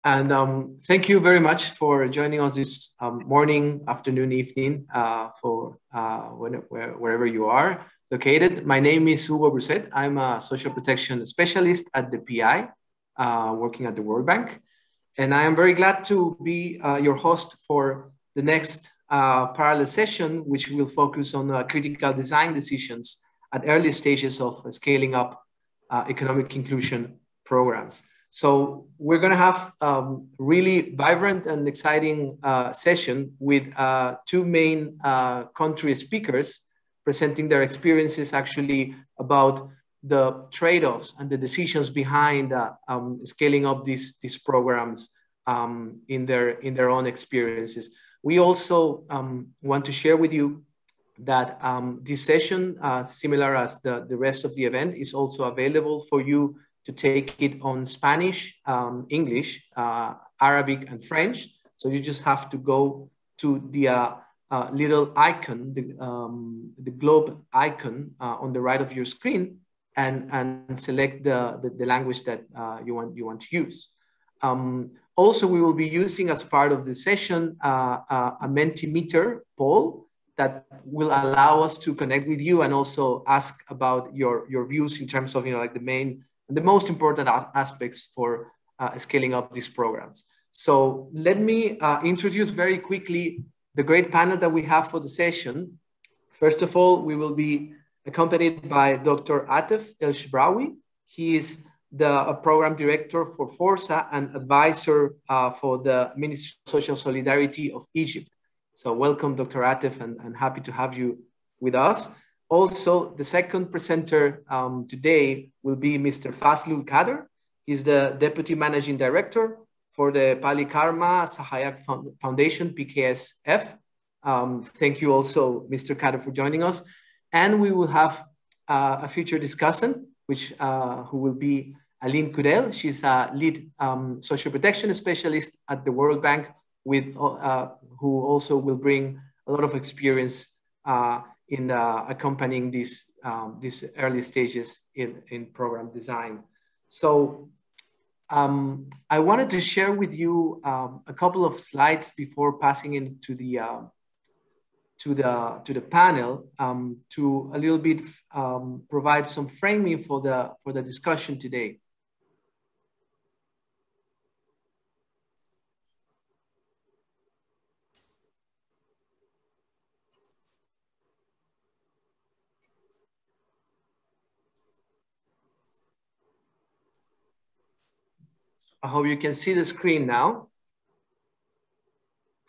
And thank you very much for joining us this morning, afternoon, evening, wherever you are located. My name is Hugo Brousset. I'm a social protection specialist at the PI, working at the World Bank. And I am very glad to be your host for the next parallel session, which will focus on critical design decisions at early stages of scaling up economic inclusion programs. So we're going to have really vibrant and exciting session with two main country speakers presenting their experiences actually about the trade-offs and the decisions behind scaling up these programs in their own experiences. We also want to share with you that this session, similar as the rest of the event, is also available for you to take it on Spanish, English, Arabic, and French. So you just have to go to the little icon, the globe icon on the right of your screen, and select the language that you want to use. Also, we will be using as part of the session a Mentimeter poll that will allow us to connect with you and also ask about your views in terms of like the most important aspects for scaling up these programs. So let me introduce very quickly the great panel that we have for the session. First of all, we will be accompanied by Dr. Atef Elshbrawy. He is the program director for Forza and advisor for the Ministry of Social Solidarity of Egypt. So welcome, Dr. Atef, and happy to have you with us. Also, the second presenter today will be Mr. Fazlul Kader. He's the Deputy Managing Director for the Palikarma Sahayak Foundation, PKSF. Thank you also, Mr. Kader, for joining us. And we will have a featured discussant, who will be Aline Coudouel. She's a lead social protection specialist at the World Bank, who also will bring a lot of experience in accompanying these early stages in program design. So I wanted to share with you a couple of slides before passing into to the panel to a little bit provide some framing for the discussion today. I hope you can see the screen now.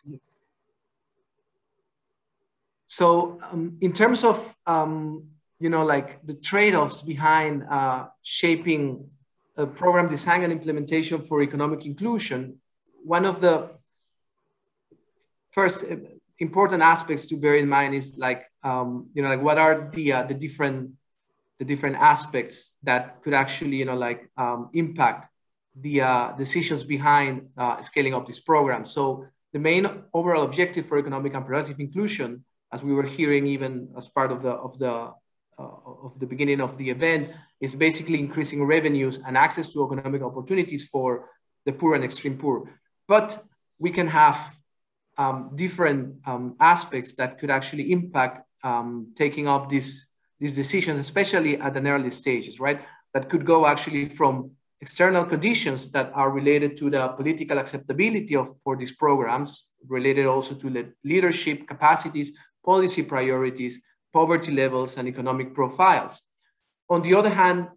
Yes. So in terms of, like the trade-offs behind shaping a program design and implementation for economic inclusion, one of the first important aspects to bear in mind is like, what are the different aspects that could actually, impact the decisions behind scaling up this program. So the main overall objective for economic and productive inclusion, as we were hearing even as part of the beginning of the event, is basically increasing revenues and access to economic opportunities for the poor and extreme poor. But we can have different aspects that could actually impact taking up these decisions, especially at an early stages, right? That could go actually from external conditions that are related to the political acceptability for these programs, related also to the leadership capacities, policy priorities, poverty levels, and economic profiles. On the other hand,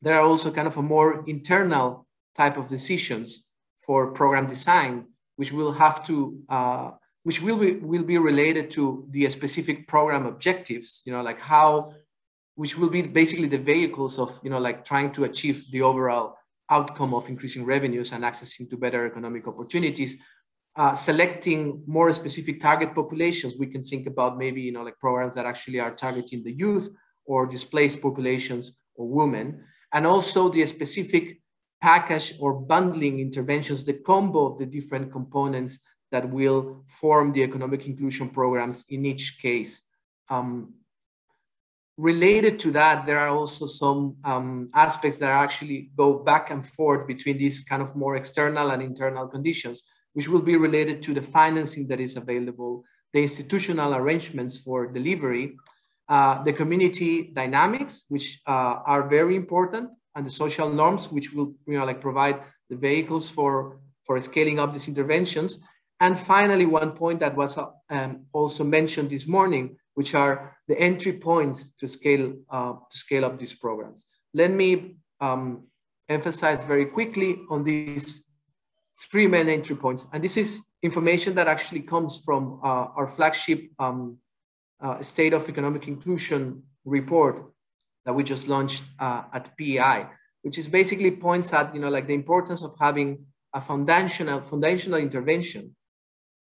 there are also kind of a more internal type of decisions for program design, which will have to, which will be related to the specific program objectives, which will be basically the vehicles of, trying to achieve the overall outcome of increasing revenues and accessing to better economic opportunities. Selecting more specific target populations, we can think about maybe, programs that actually are targeting the youth or displaced populations or women, and also the specific package or bundling interventions, the combo of the different components that will form the economic inclusion programs in each case. related to that, there are also some aspects that actually go back and forth between these kind of more external and internal conditions, which will be related to the financing that is available, the institutional arrangements for delivery, the community dynamics, which are very important, and the social norms, which will provide the vehicles for scaling up these interventions. And finally, one point that was also mentioned this morning, which are the entry points to scale up these programs. Let me emphasize very quickly on these 3 main entry points. And this is information that actually comes from our flagship State of Economic Inclusion report that we just launched at PEI, which is basically points at the importance of having a foundational intervention.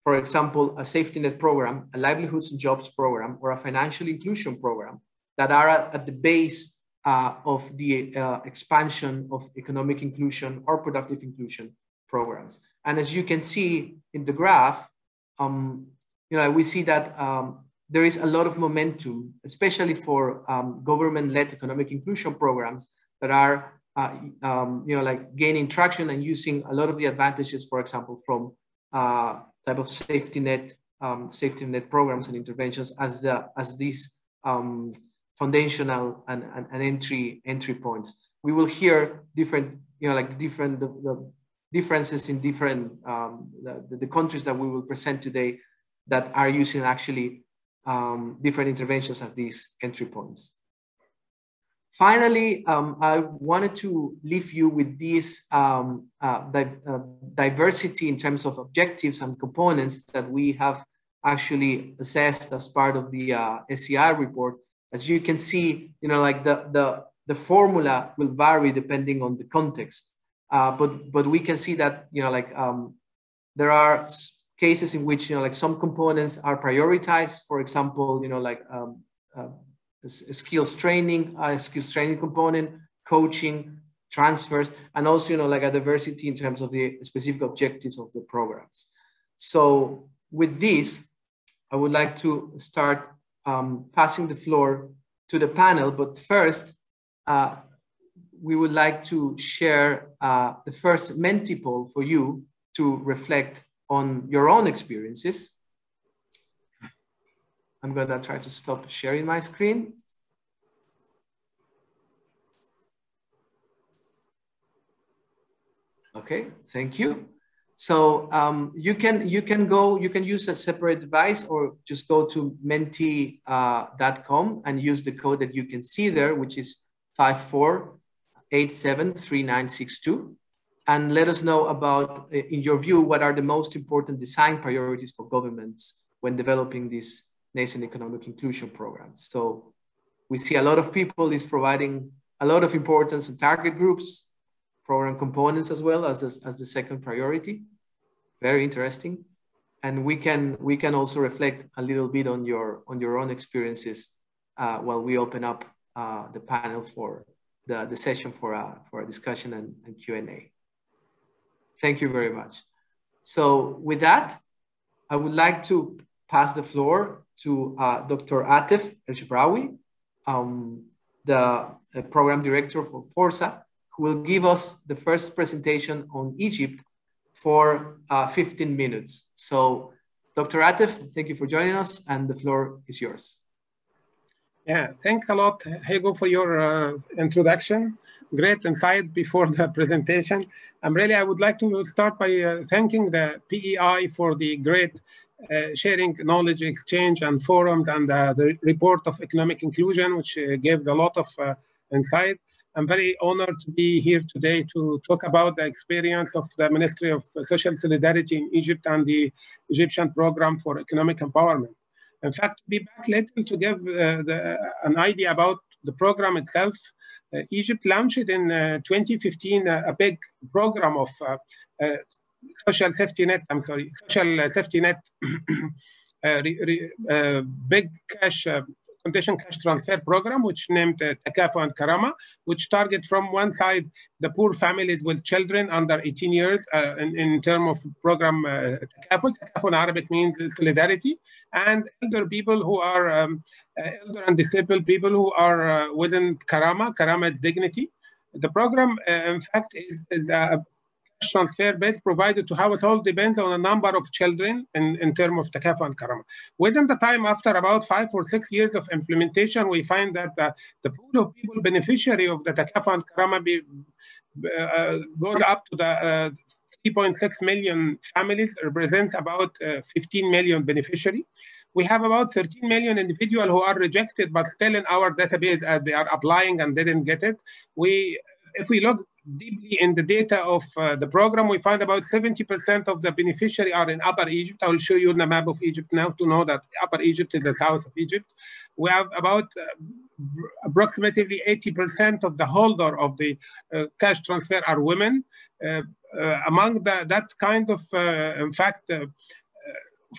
For example, a safety net program, a livelihoods and jobs program, or a financial inclusion program that are at the base of the expansion of economic inclusion or productive inclusion programs. And as you can see in the graph, we see that there is a lot of momentum, especially for government-led economic inclusion programs that are gaining traction and using a lot of the advantages, for example, from type of safety net programs and interventions as these foundational and entry points. We will hear different the differences in different the countries that we will present today that are using actually different interventions as these entry points. Finally, I wanted to leave you with this diversity in terms of objectives and components that we have actually assessed as part of the SEI report. As you can see, the formula will vary depending on the context, but we can see that there are cases in which some components are prioritized. For example, a skills training component, coaching, transfers, and also a diversity in terms of the specific objectives of the programs. So with this, I would like to start passing the floor to the panel, but first we would like to share the first Menti poll for you to reflect on your own experiences. I'm gonna try to stop sharing my screen. Okay, thank you. So you can use a separate device or just go to menti.com and use the code that you can see there, which is 54873962. And let us know about, in your view, what are the most important design priorities for governments when developing these nascent economic inclusion programs. So we see a lot of people is providing a lot of importance in target groups, program components as well as the second priority. Very interesting. And we can also reflect a little bit on your own experiences while we open up the panel for the session for a discussion and Q&A. Thank you very much. So with that, I would like to pass the floor to Dr. Atef Elshbrawy, the program director for Forza, who will give us the first presentation on Egypt for 15 minutes. So Dr. Atef, thank you for joining us, and the floor is yours. Yeah, thanks a lot, Hugo, for your introduction. Great insight before the presentation. I would like to start by thanking the PEI for the great sharing knowledge exchange and forums and the report of economic inclusion, which gives a lot of insight. I'm very honored to be here today to talk about the experience of the Ministry of Social Solidarity in Egypt and the Egyptian Program for Economic Empowerment. In fact, to be back little to give an idea about the program itself, Egypt launched in 2015 a big program of social safety net, big cash condition cash transfer program, which named Takafu and Karama, which target from one side the poor families with children under 18 years in terms of program Takafu. Takafu in Arabic means solidarity, and elder people who are elder and disabled people who are within Karama. Karama is dignity. The program, in fact, is a transfer base provided to household depends on a number of children in terms of Takafu and Karama. Within the time, after about 5 or 6 years of implementation, we find that the pool of people beneficiary of the Takafu and Karama goes up to the 3.6 million families, represents about 15 million beneficiary. We have about 13 million individuals who are rejected, but still in our database as they are applying and didn't get it. If we look deeply in the data of the program, we find about 70% of the beneficiary are in Upper Egypt. I will show you the map of Egypt now to know that Upper Egypt is the south of Egypt. We have about approximately 80% of the holder of the cash transfer are women. Among that kind of, in fact,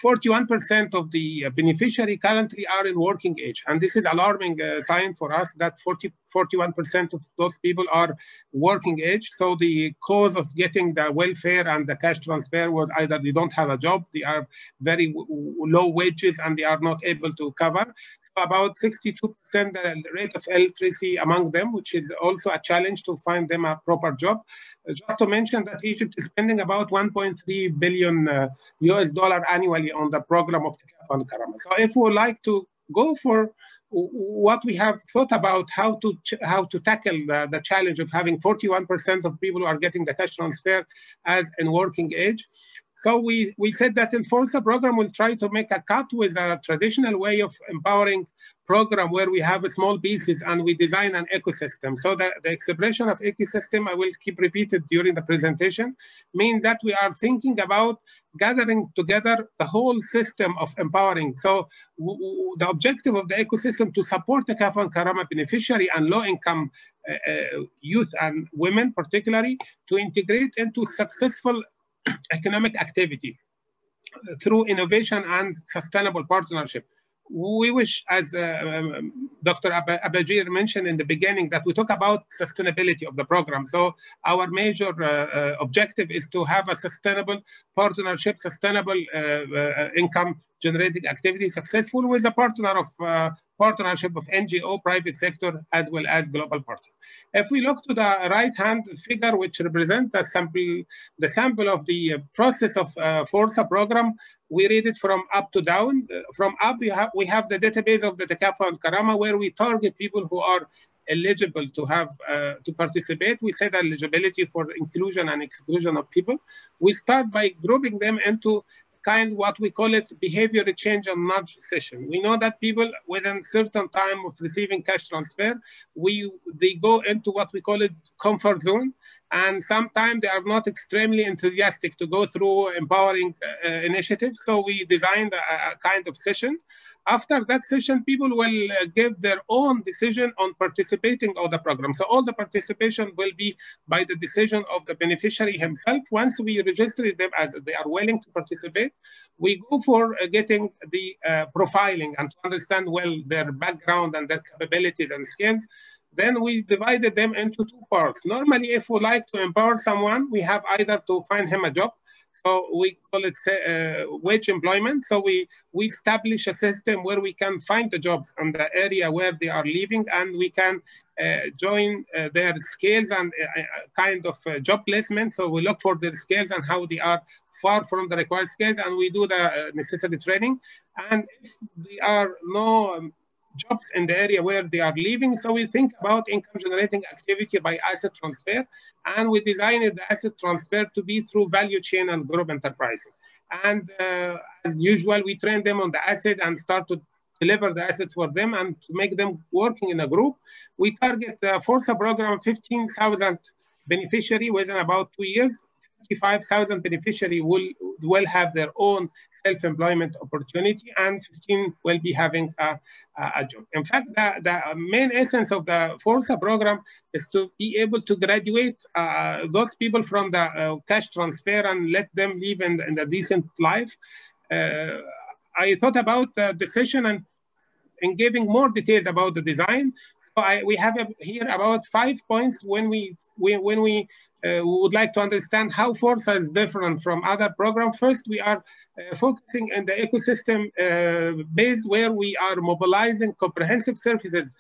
41% of the beneficiary currently are in working age. And this is alarming sign for us that 41% of those people are working age. So the cause of getting the welfare and the cash transfer was either they don't have a job, they are very low wages, and they are not able to cover. So about 62% the rate of illiteracy among them, which is also a challenge to find them a proper job. Just to mention that Egypt is spending about 1.3 billion US dollar annually on the program of Takafu and Karama. So if we would like to go for what we have thought about how to tackle the challenge of having 41% of people who are getting the cash transfer as in working age. So we said that in Forza program, we'll try to make a cut with a traditional way of empowering program where we have small pieces and we design an ecosystem. So the expression of ecosystem, I will keep repeated during the presentation, means that we are thinking about gathering together the whole system of empowering. So the objective of the ecosystem to support the Takafu and Karama beneficiary and low-income youth and women particularly to integrate into successful economic activity through innovation and sustainable partnership. We wish, as Dr. Abajir mentioned in the beginning, that we talk about sustainability of the program. So our major objective is to have a sustainable partnership, sustainable income generating activity successful with a partnership of NGO, private sector, as well as global partner. If we look to the right-hand figure, which represents the sample of the process of Forza program, we read it from up to down. From up, we have the database of the Takafu and Karama, where we target people who are eligible to have to participate. We set eligibility for inclusion and exclusion of people. We start by grouping them into what we call it behavior change and nudge session. We know that people within certain time of receiving cash transfer, they go into what we call it comfort zone, and sometimes they are not extremely enthusiastic to go through empowering initiatives. So we designed a kind of session. After that session, people will give their own decision on participating on the program. So all the participation will be by the decision of the beneficiary himself. Once we register them as they are willing to participate, we go for getting the profiling and to understand well their background and their capabilities and skills. Then we divided them into two parts. Normally, if we like to empower someone, we have either to find him a job. So we call it wage employment. So we establish a system where we can find the jobs in the area where they are living, and we can join their skills and kind of job placement. So we look for their skills and how they are far from the required skills, and we do the necessary training. And if there are no jobs in the area where they are living, so we think about income generating activity by asset transfer, and we designed the asset transfer to be through value chain and group enterprising. And as usual, we train them on the asset and start to deliver the asset for them and to make them working in a group. We target the Forza program 15,000 beneficiary within about 2 years. 55,000 beneficiary will have their own self-employment opportunity, and 15 will be having a job. In fact, the main essence of the Forza program is to be able to graduate those people from the cash transfer and let them live in a decent life. I thought about the session, and in giving more details about the design. So we have here about 5 points when we would like to understand how Forza is different from other programs. First, we are focusing on the ecosystem base, where we are mobilizing comprehensive services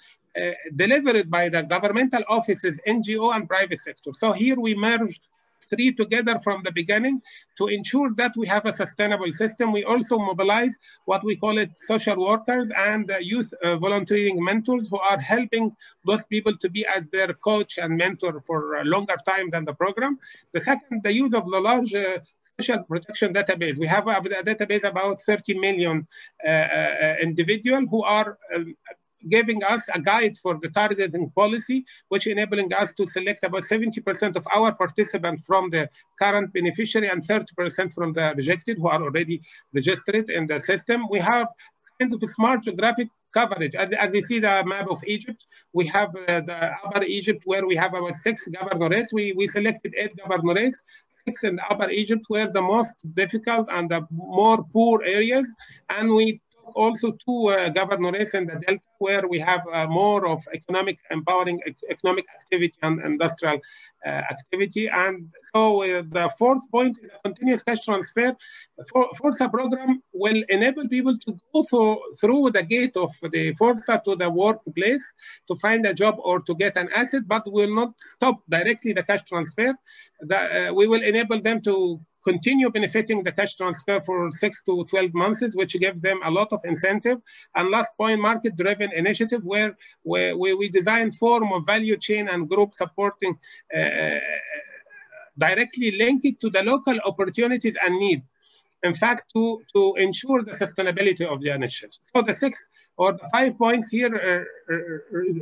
delivered by the governmental offices, NGO, and private sector. So here we merged three together from the beginning to ensure that we have a sustainable system. We also mobilize what we call it social workers and youth volunteering mentors who are helping those people to be as their coach and mentor for a longer time than the program. The second, the use of the large social protection database. We have a database about 30 million individuals who are giving us a guide for the targeting policy, which enabling us to select about 70% of our participants from the current beneficiary and 30% from the rejected who are already registered in the system. We have kind of a smart geographic coverage. As you see the map of Egypt, we have the Upper Egypt where we have about 6 governorates. We selected 8 governorates. 6 in the Upper Egypt were the most difficult and the more poor areas. And we also 2 governorates in the Delta where we have more of empowering economic activity and industrial activity. And so the fourth point is a continuous cash transfer. Forza program will enable people to go through the gate of the Forza to the workplace to find a job or to get an asset, but will not stop directly the cash transfer. We will enable them to continue benefiting the cash transfer for 6 to 12 months, which gives them a lot of incentive. And last point, market-driven initiative, where we design form of value chain and group supporting directly linked to the local opportunities and need. In fact, to ensure the sustainability of the initiative. So the 6 or the 5 points here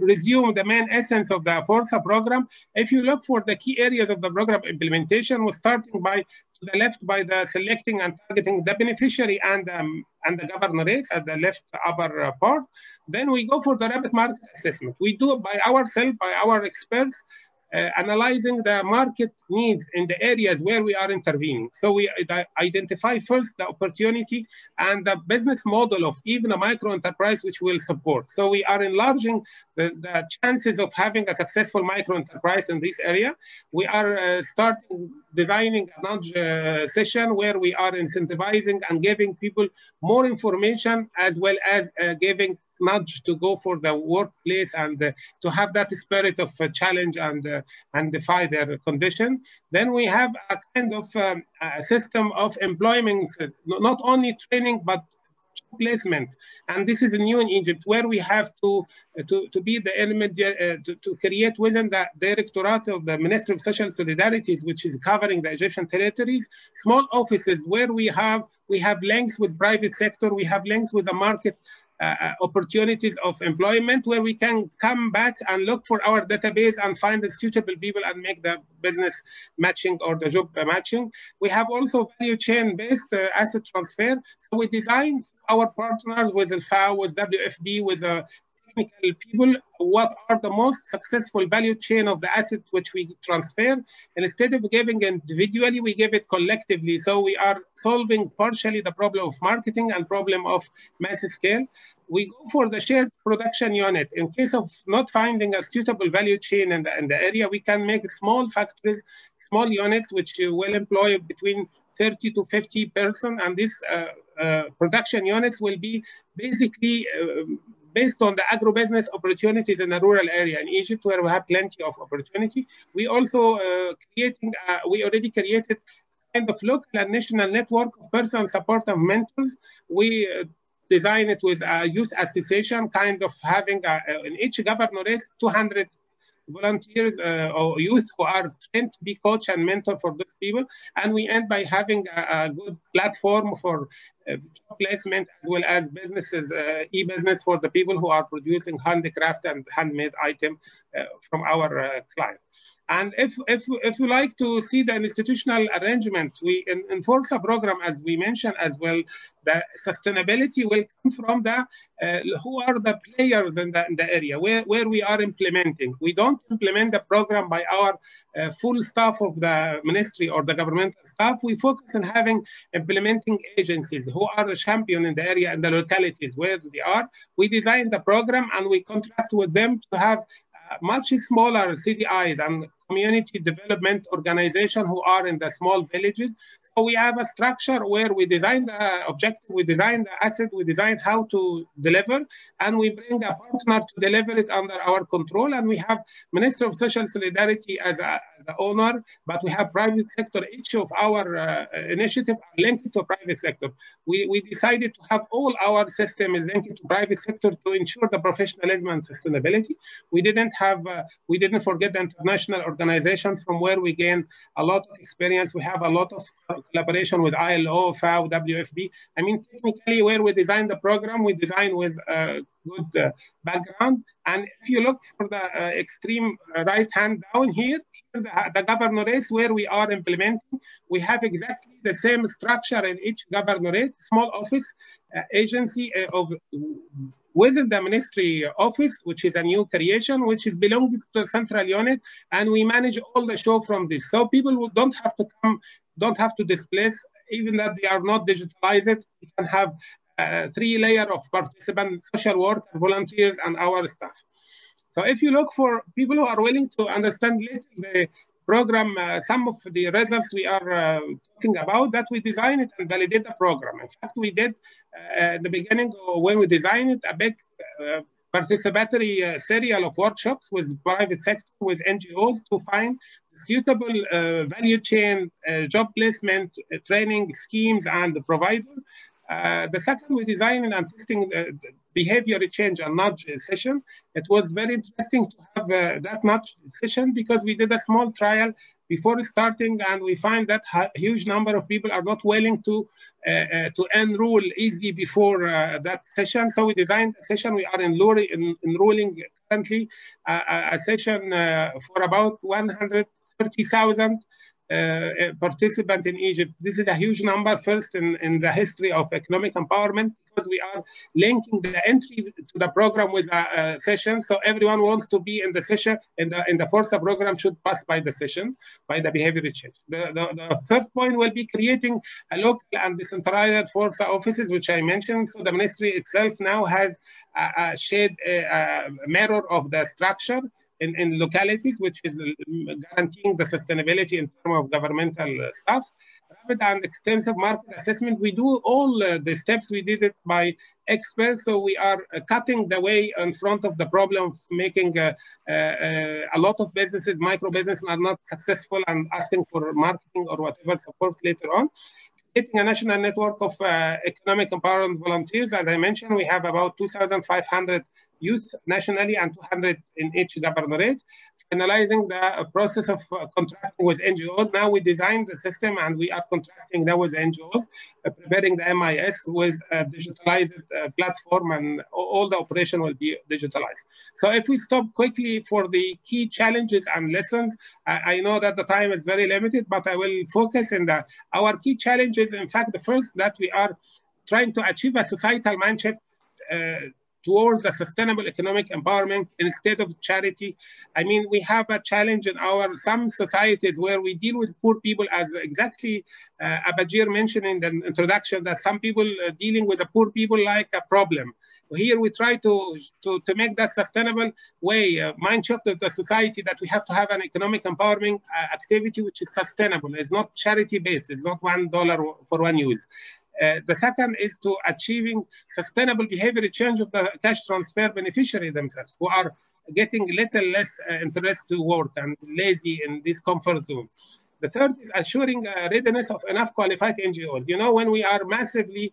resume the main essence of the Forza program. If you look for the key areas of the program implementation, we're starting by to the left by the selecting and targeting the beneficiary and the governorates at the left upper part. Then we go for the rapid market assessment. We do it by ourselves, by our experts, analyzing the market needs in the areas where we are intervening. So we identify first the opportunity and the business model of even a micro enterprise which will support. So we are enlarging the chances of having a successful micro enterprise in this area. We are starting designing a nudge session where we are incentivizing and giving people more information, as well as giving nudge to go for the workplace and to have that spirit of challenge and defy their condition. Then we have a kind of a system of employment, not only training, but placement. And this is new in Egypt, where we have to be the element to create within the Directorate of the Ministry of Social Solidarities, which is covering the Egyptian territories, small offices where we have links with private sector, we have links with the market opportunities of employment, where we can come back and look for our database and find the suitable people and make the business matching or the job matching. We have also value chain based asset transfer. So we design our partners with the FAO, with WFB, with technical people, what are the most successful value chain of the asset which we transfer. And instead of giving individually, we give it collectively. So we are solving partially the problem of marketing and problem of mass scale. We go for the shared production unit. In case of not finding a suitable value chain in the area, we can make small factories, small units, which will employ between 30 to 50 persons. And these production units will be basically based on the agribusiness opportunities in the rural area in Egypt, where we have plenty of opportunity. We also we already created kind of local and national network of personal support and mentors. We design it with a youth association, kind of having in each governorate 200 volunteers or youth who are trained to be coach and mentor for those people. And we end by having a good platform for placement, as well as businesses, e-business for the people who are producing handicraft and handmade items from our clients. And if you like to see the institutional arrangement, we enforce a program, as we mentioned as well. The sustainability will come from the who are the players in the area where we are implementing. We don't implement the program by our full staff of the ministry or the governmental staff. We focus on having implementing agencies who are the champion in the area and the localities where they are. We design the program and we contract with them to have much smaller CDIs and community development organization who are in the small villages. So we have a structure where we design the objective, we design the asset, we design how to deliver, and we bring a partner to deliver it under our control. And we have Minister of Social Solidarity as an owner, but we have private sector. Each of our initiatives are linked to private sector. We decided to have all our system is linked to private sector to ensure the professionalism and sustainability. We didn't forget the international organization from where we gain a lot of experience. We have a lot of collaboration with ILO, FAO, WFP. I mean, technically, where we design the program, we design with a good background. And if you look for the extreme right hand down here, the governorate where we are implementing, we have exactly the same structure in each governorate, small office agency of within the ministry office, which is a new creation, which is belonging to the central unit, and we manage all the show from this. So people who don't have to come, don't have to displace, even that they are not digitalized. We can have 3 layers of participants, social work, volunteers, and our staff. So if you look for people who are willing to understand the program, some of the results we are talking about, that we design it and validate the program. In fact, we did at the beginning, when we designed it, a big participatory serial of workshops with private sector, with NGOs to find suitable value chain, job placement, training schemes, and the provider. The second, we designed and testing behavior change and nudge session. It was very interesting to have that nudge session because we did a small trial before starting, and we find that a huge number of people are not willing to enroll easy before that session. So we designed a session. We are enrolling currently a session for about 130,000 participants in Egypt. This is a huge number, first in the history of economic empowerment, because we are linking the entry to the program with a session. So everyone wants to be in the session, in the Forza program should pass by the session, by the behavior change. The third point will be creating a local and decentralized Forza offices, which I mentioned. So the ministry itself now has a shared mirror of the structure in localities, which is guaranteeing the sustainability in terms of governmental staff. Rapid and extensive market assessment. We do all the steps. We did it by experts. So we are cutting the way in front of the problem of making a lot of businesses, micro businesses, are not successful and asking for marketing or whatever support later on. Creating a national network of economic empowerment volunteers. As I mentioned, we have about 2,500 youth nationally and 200 in each governorate. Finalizing the process of contracting with NGOs. Now we designed the system and we are contracting now with NGOs, preparing the MIS with a digitalized platform, and all the operation will be digitalized. So if we stop quickly for the key challenges and lessons, I know that the time is very limited, but I will focus in our key challenges. In fact, the first, that we are trying to achieve a societal mind shift towards a sustainable economic empowerment instead of charity. I mean, we have a challenge in some societies where we deal with poor people, as exactly Abajir mentioned in the introduction, that some people dealing with the poor people like a problem. Here we try to make that sustainable way, mind shift of the society, that we have to have an economic empowerment activity which is sustainable. It's not charity-based. It's not $1 for one use. The second is to achieving sustainable behavior change of the cash transfer beneficiary themselves, who are getting little less interest to work and lazy in this comfort zone. The third is assuring readiness of enough qualified NGOs. You know, when we are massively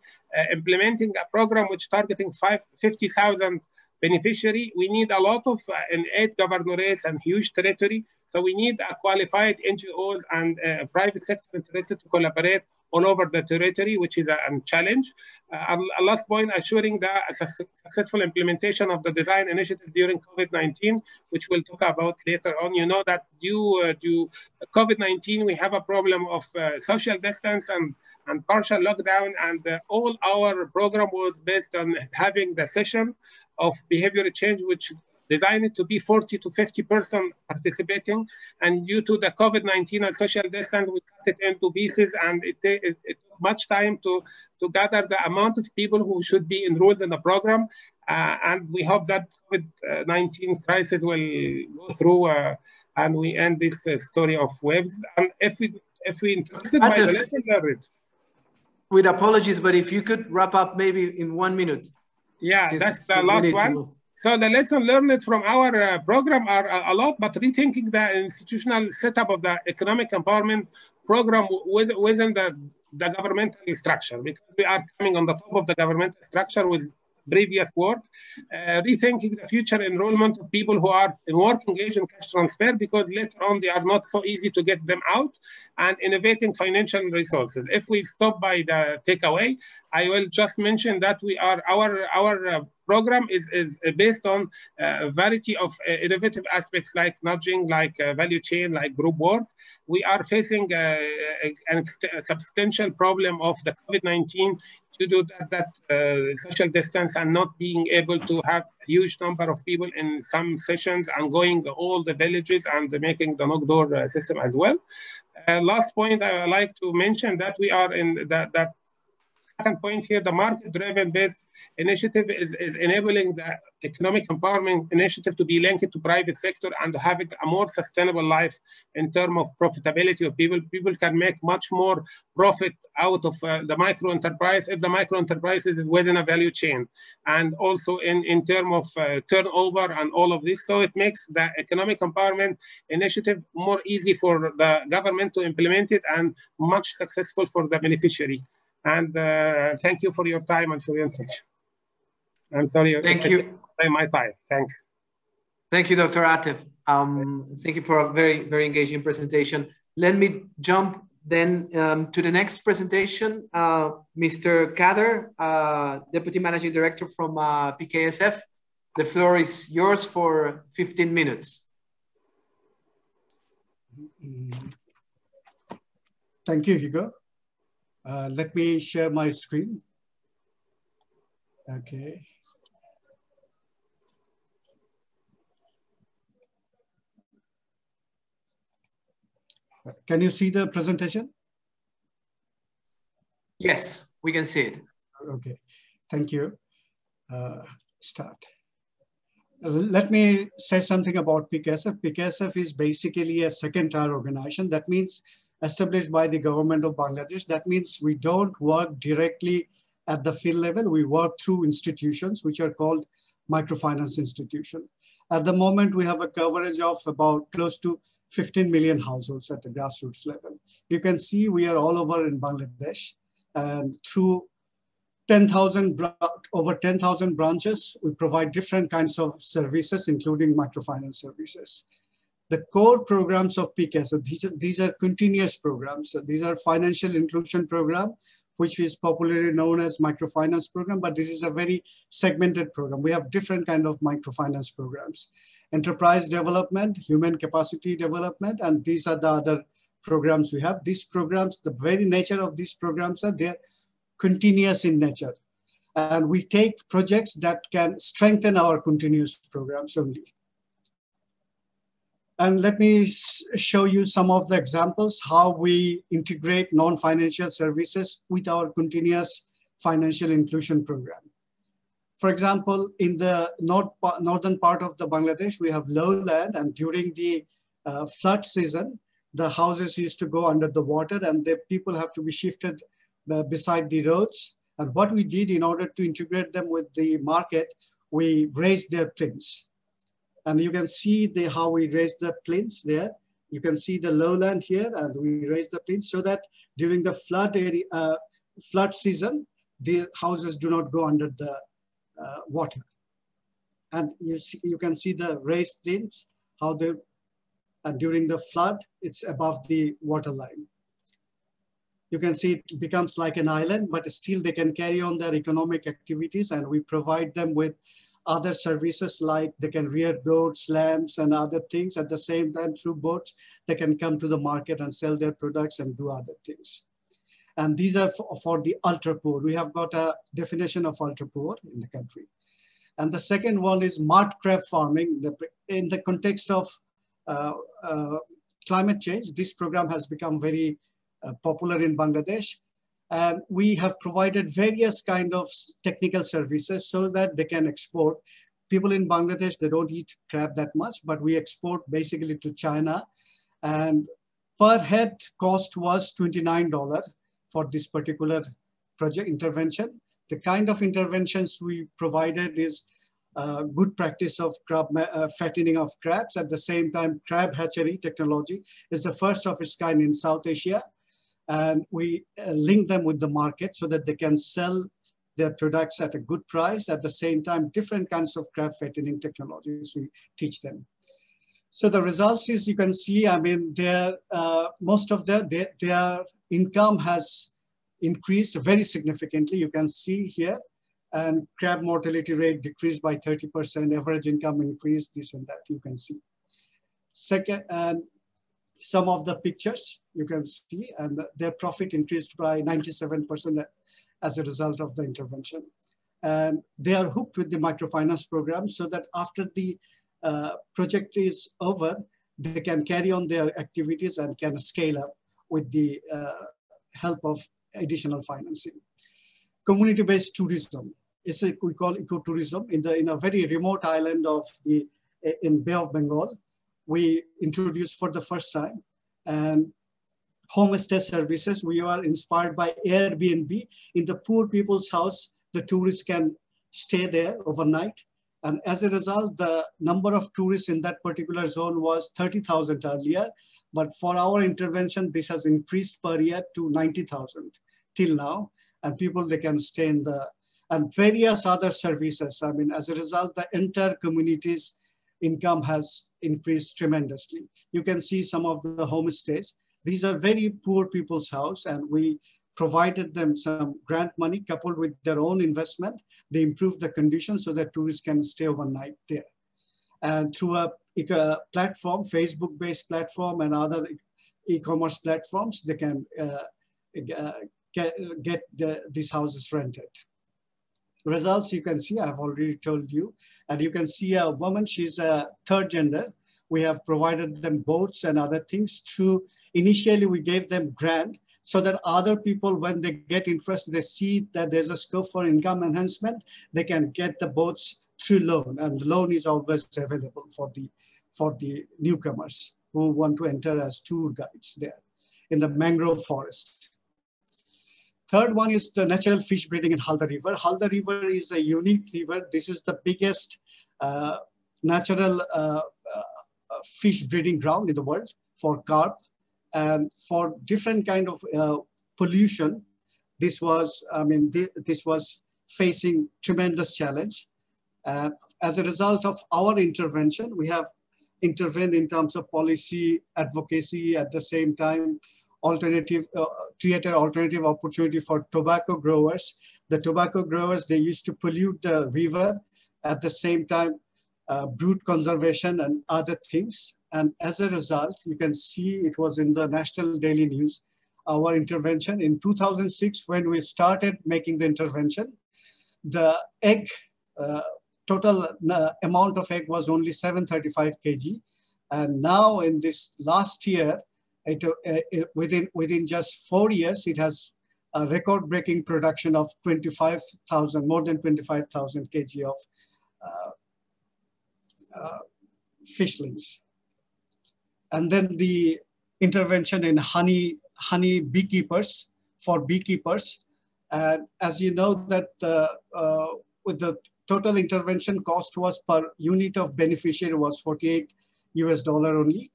implementing a program which targeting 50,000 beneficiary, we need a lot of in 8 governorates and huge territory. So we need qualified NGOs and private sector interested to collaborate all over the territory, which is a challenge. And last point, assuring the successful implementation of the design initiative during COVID-19, which we'll talk about later on. You know that due to COVID-19, we have a problem of social distance and partial lockdown, and all our program was based on having the session of behavior change, which designed to be 40 to 50% participating. And due to the COVID-19 and social distance, we cut it into pieces, and it took much time to gather the amount of people who should be enrolled in the program. And we hope that COVID-19 crisis will go through and we end this story of waves. And if we interested by the lesson learned. With apologies, but if you could wrap up maybe in 1 minute. Yeah, that's the last one. So the lesson learned from our program are a lot, but rethinking the institutional setup of the economic empowerment program within the governmental structure, because we are coming on the top of the governmental structure with previous work, rethinking the future enrollment of people who are in working age and cash transfer, because later on they are not so easy to get them out, and innovating financial resources. If we stop by the takeaway, I will just mention that we are our program is based on a variety of innovative aspects like nudging, like value chain, like group work. We are facing a substantial problem of the COVID-19 to do that social distance and not being able to have a huge number of people in some sessions and going all the villages and making the knock-door system as well. Last point I would like to mention that we are in that second point here, the market-driven based initiative is enabling the economic empowerment initiative to be linked to private sector and having a more sustainable life in terms of profitability of people. People can make much more profit out of the micro enterprise if the micro enterprise is within a value chain, and also in terms of turnover and all of this. So it makes the economic empowerment initiative more easy for the government to implement it and much successful for the beneficiary. And thank you for your time and for your attention. I'm sorry. Thank you. My time. Thanks. Thank you, Dr. Atef. Thank you for a very, very engaging presentation. Let me jump then to the next presentation. Mr. Kader, Deputy Managing Director from PKSF. The floor is yours for 15 minutes. Thank you, Hugo. Let me share my screen. Okay. Can you see the presentation? Yes, we can see it. Okay, thank you. Start. Let me say something about PKSF. PKSF is basically a second-tier organization. That means established by the government of Bangladesh. That means we don't work directly at the field level. We work through institutions which are called microfinance institutions. At the moment, we have a coverage of about close to 15 million households at the grassroots level. You can see we are all over in Bangladesh, and through over 10,000 branches, we provide different kinds of services, including microfinance services. The core programs of PKSF, these are continuous programs. So these are financial inclusion program, which is popularly known as microfinance program, but this is a very segmented program. We have different kind of microfinance programs. Enterprise development, human capacity development, and these are the other programs we have. These programs, the very nature of these programs are they're continuous in nature. And we take projects that can strengthen our continuous programs only. And let me show you some of the examples how we integrate non-financial services with our continuous financial inclusion program. For example, in the northern part of the Bangladesh, we have lowland, and during the flood season, the houses used to go under the water and the people have to be shifted beside the roads. And what we did in order to integrate them with the market, we raised their plinths. And you can see how we raised the plinths there. You can see the lowland here, and we raised the plinths so that during the flood season, the houses do not go under the water. And you can see the raised plinths, how they And during the flood, it's above the waterline. You can see it becomes like an island, but still they can carry on their economic activities, and we provide them with other services like they can rear goats, lambs, and other things. At the same time, through boats, they can come to the market and sell their products and do other things. And these are for the ultra poor. We have got a definition of ultra poor in the country. And the second one is mud crab farming. In the context of climate change, this program has become very popular in Bangladesh. And we have provided various kind of technical services so that they can export. People in Bangladesh, they don't eat crab that much, but we export basically to China. And per head cost was $29 for this particular project intervention. The kind of interventions we provided is good practice of crab fattening of crabs. At the same time, crab hatchery technology is the first of its kind in South Asia. And we link them with the market so that they can sell their products at a good price. At the same time, different kinds of crab fattening technologies we teach them. So the results is, you can see, I mean, most of their income has increased very significantly. You can see here, and crab mortality rate decreased by 30%, average income increased, this and that, you can see. Second, and some of the pictures you can see, and their profit increased by 97% as a result of the intervention. And they are hooked with the microfinance program so that after the project is over, they can carry on their activities and can scale up with the help of additional financing. Community-based tourism. We call ecotourism in a very remote island of in Bay of Bengal. We introduced for the first time. And homestay services, we are inspired by Airbnb. In the poor people's house, the tourists can stay there overnight. And as a result, the number of tourists in that particular zone was 30,000 earlier. But for our intervention, this has increased per year to 90,000 till now. And people, they can stay in and various other services. I mean, as a result, the entire community's income has increased tremendously. You can see some of the homestays. These are very poor people's house, and we provided them some grant money coupled with their own investment. They improved the conditions so that tourists can stay overnight there. And through a platform, Facebook-based platform and other e-commerce platforms, they can get these houses rented. Results you can see, I've already told you. And you can see a woman, she's a third gender. We have provided them boats and other things initially we gave them grant so that other people, when they get interested, they see that there's a scope for income enhancement, they can get the boats through loan, and the loan is always available for the newcomers who want to enter as tour guides there in the mangrove forest. Third one is the natural fish breeding in Halda River. Halda River is a unique river. This is the biggest natural fish breeding ground in the world for carp. And for different kind of pollution, this was facing tremendous challenge. As a result of our intervention, we have intervened in terms of policy advocacy, at the same time, created alternative opportunity for tobacco growers. The tobacco growers, they used to pollute the river, at the same time, brood conservation and other things. And as a result, you can see it was in the national daily news, our intervention in 2006, when we started making the intervention, the egg, total amount of egg was only 735 kg. And now in this last year, within just 4 years, it has a record-breaking production of 25,000, more than 25,000 kg of fishlings. And then the intervention in honey beekeepers, for beekeepers. And as you know that with the total intervention cost was per unit of beneficiary was $48 only.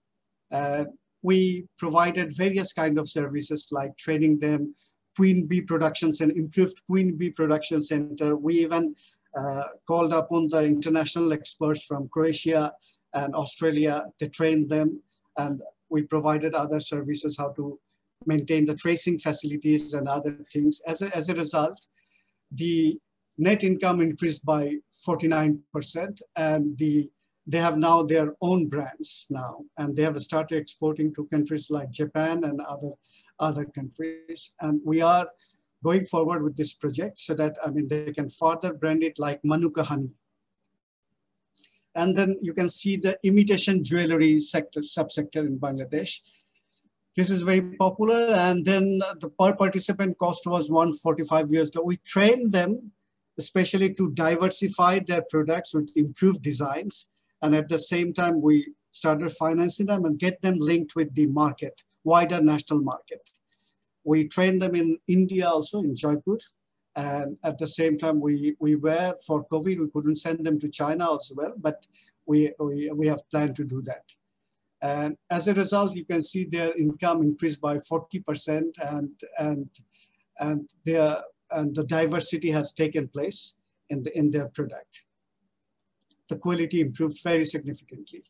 We provided various kind of services like training them, queen bee productions and improved queen bee production center. We even called upon the international experts from Croatia and Australia. They trained them. And we provided other services, how to maintain the tracing facilities and other things. As a result, the net income increased by 49%, and they have now their own brands now, and they have started exporting to countries like Japan and other countries. And we are going forward with this project so that, I mean, they can further brand it like Manuka honey. And then you can see the imitation jewelry sector, subsector in Bangladesh. This is very popular. And then the per participant cost was $145. We trained them especially to diversify their products with improved designs. And at the same time, we started financing them and get them linked with the market, wider national market. We trained them in India also, in Jaipur. And at the same time, we were, for COVID, we couldn't send them to China as well, but we have planned to do that. And as a result, you can see their income increased by 40%, and the diversity has taken place in their product. The quality improved very significantly.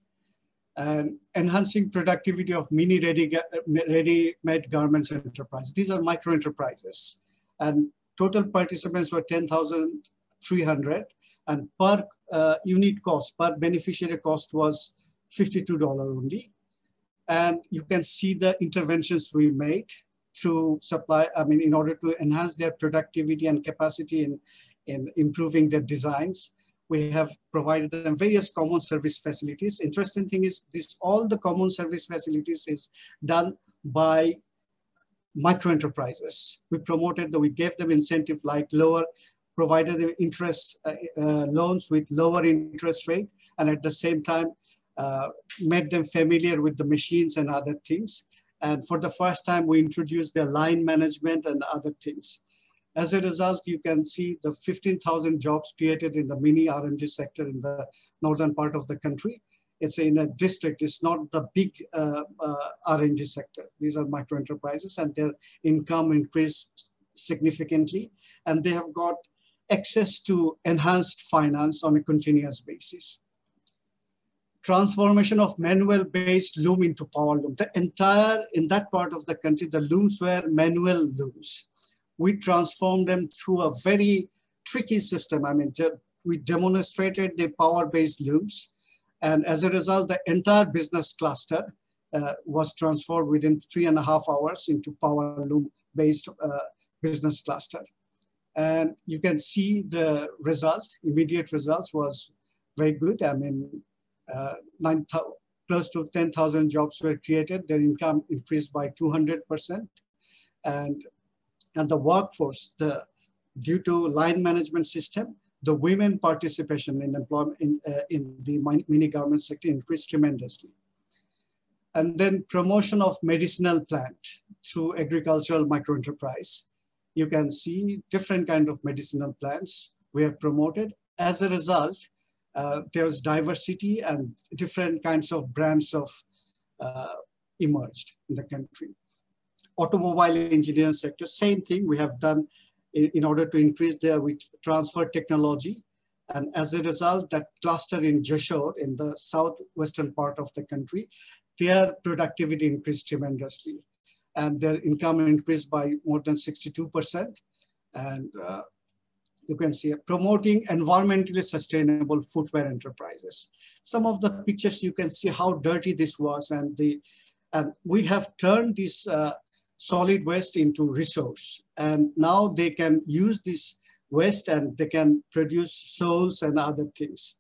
And enhancing productivity of mini ready-made garments enterprise. These are micro enterprises. And total participants were 10,300, and per unit cost, per beneficiary cost was $52 only. And you can see the interventions we made through supply, I mean, in order to enhance their productivity and capacity in improving their designs. We have provided them various common service facilities. Interesting thing is this, all the common service facilities is done by micro enterprises. We promoted we gave them incentive like provided them interest loans with lower interest rate, and at the same time made them familiar with the machines and other things. And for the first time, we introduced the line management and other things. As a result, you can see the 15,000 jobs created in the mini RMG sector in the northern part of the country. It's in a district, it's not the big RMG sector. These are micro enterprises, and their income increased significantly, and they have got access to enhanced finance on a continuous basis. Transformation of manual-based loom into power loom. The entire, in that part of the country, the looms were manual looms. We transformed them through a very tricky system. I mean, we demonstrated the power-based looms. And as a result, the entire business cluster was transformed within 3.5 hours into power loom-based business cluster. And you can see the results, immediate results was very good. I mean, close to 10,000 jobs were created. Their income increased by 200%. And the workforce, due to line management system, the women participation in employment in the mini garment sector increased tremendously. And then promotion of medicinal plant through agricultural microenterprise. You can see different kind of medicinal plants we have promoted. As a result, there's diversity and different kinds of brands of emerged in the country. Automobile engineering sector, same thing we have done in order to increase we transfer technology. And as a result, that cluster in Jashore, in the southwestern part of the country, their productivity increased tremendously. And their income increased by more than 62%. And you can see promoting environmentally sustainable footwear enterprises. Some of the pictures, you can see how dirty this was. And we have turned this solid waste into resource. And now they can use this waste and they can produce soles and other things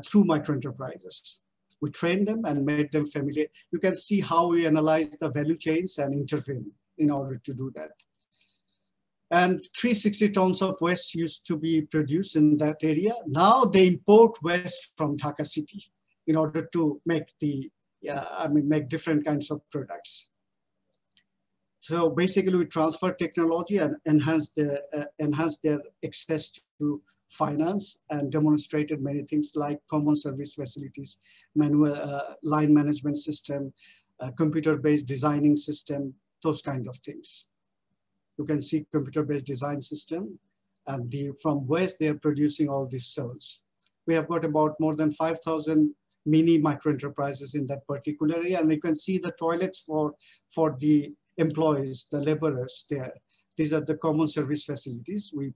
through microenterprises. We trained them and made them familiar. You can see how we analyze the value chains and intervene in order to do that. And 360 tons of waste used to be produced in that area. Now they import waste from Dhaka city in order to make make different kinds of products. So basically we transfer technology and enhance their access to finance, and demonstrated many things like common service facilities, manual line management system, computer-based designing system, those kind of things. You can see computer-based design system, and from waste they are producing all these cells. We have got about more than 5,000 mini micro enterprises in that particular area. And we can see the toilets for the employees, the laborers there. These are the common service facilities we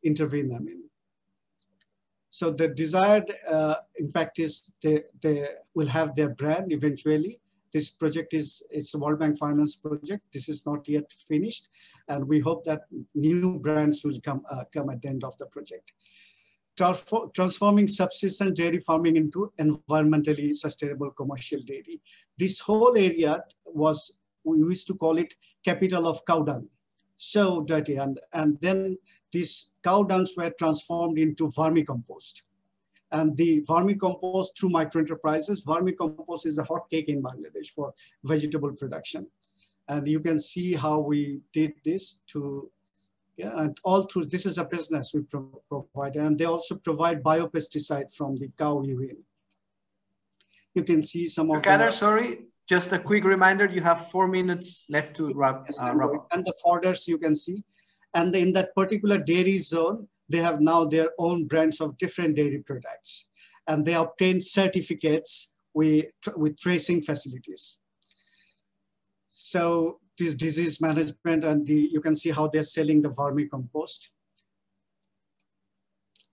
intervene them in. So the desired impact is they will have their brand eventually. This project it's a World Bank Finance project. This is not yet finished. And we hope that new brands will come at the end of the project. Transforming subsistence dairy farming into environmentally sustainable commercial dairy. This whole area we used to call it capital of cow dung. So dirty, and then these cow dungs were transformed into vermicompost. And the vermicompost through microenterprises, vermicompost is a hot cake in Bangladesh for vegetable production. And you can see how we did this and all through, this is a business we provide, and they also provide biopesticide from the cow urine. You can see some of Kader, sorry, just a quick reminder, you have 4 minutes left to wrap up. And the fodders you can see. And in that particular dairy zone, they have now their own brands of different dairy products. And they obtain certificates with tracing facilities. So this disease management, and you can see how they're selling the vermicompost.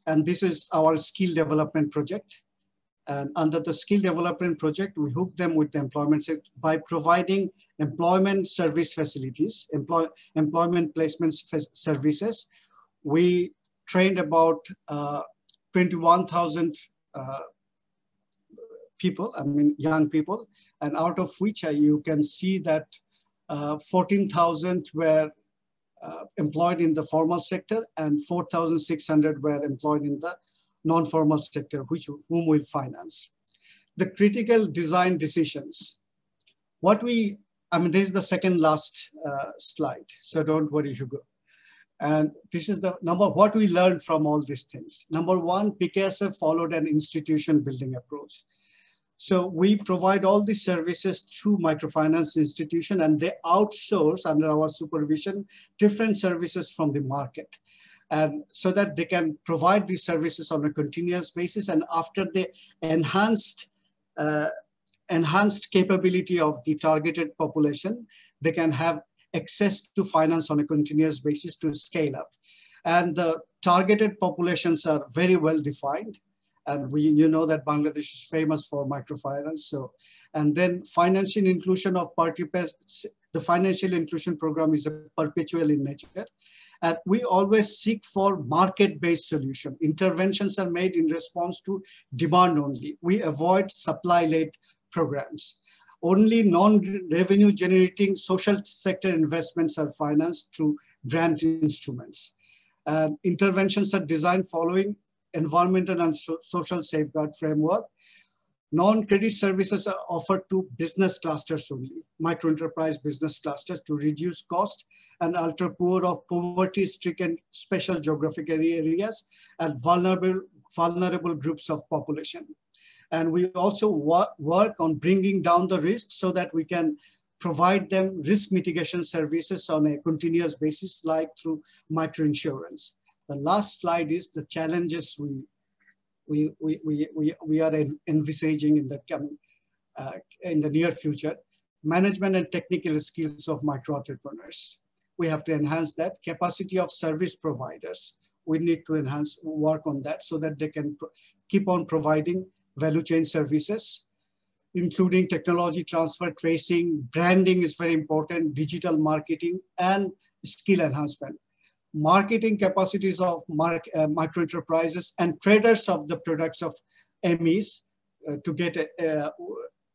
And this is our skill development project. And under the skill development project, we hook them with the employment sector by providing employment service facilities, employment placement services. We trained about 21,000 people, young people, and out of which you can see that 14,000 were employed in the formal sector and 4,600 were employed in the non-formal sector, whom we'll finance. The critical design decisions. This is the second last slide, so don't worry, Hugo. And this is the what we learned from all these things. Number one, PKSF followed an institution building approach. So we provide all these services through microfinance institution, and they outsource under our supervision different services from the market. And so that they can provide these services on a continuous basis. And after the enhanced capability of the targeted population, they can have access to finance on a continuous basis to scale up. And the targeted populations are very well defined. And you know that Bangladesh is famous for microfinance. So, and then financial inclusion of participants, the financial inclusion program is perpetual in nature. And we always seek for market-based solution. Interventions are made in response to demand only. We avoid supply-led programs. Only non-revenue generating social sector investments are financed through grant instruments. Interventions are designed following environmental and social safeguard framework. Non-credit services are offered to business clusters only, micro-enterprise business clusters, to reduce cost and ultra-poor or poverty-stricken special geographical areas and vulnerable groups of population. And we also work on bringing down the risk so that we can provide them risk mitigation services on a continuous basis, like through microinsurance. The last slide is the challenges we are envisaging in the coming, in the near future. Management and technical skills of micro entrepreneurs. We have to enhance that. Capacity of service providers. We need to work on that so that they can keep on providing value chain services, including technology transfer, tracing, branding is very important, digital marketing, and skill enhancement. Marketing capacities of micro enterprises and traders of the products of MEs to get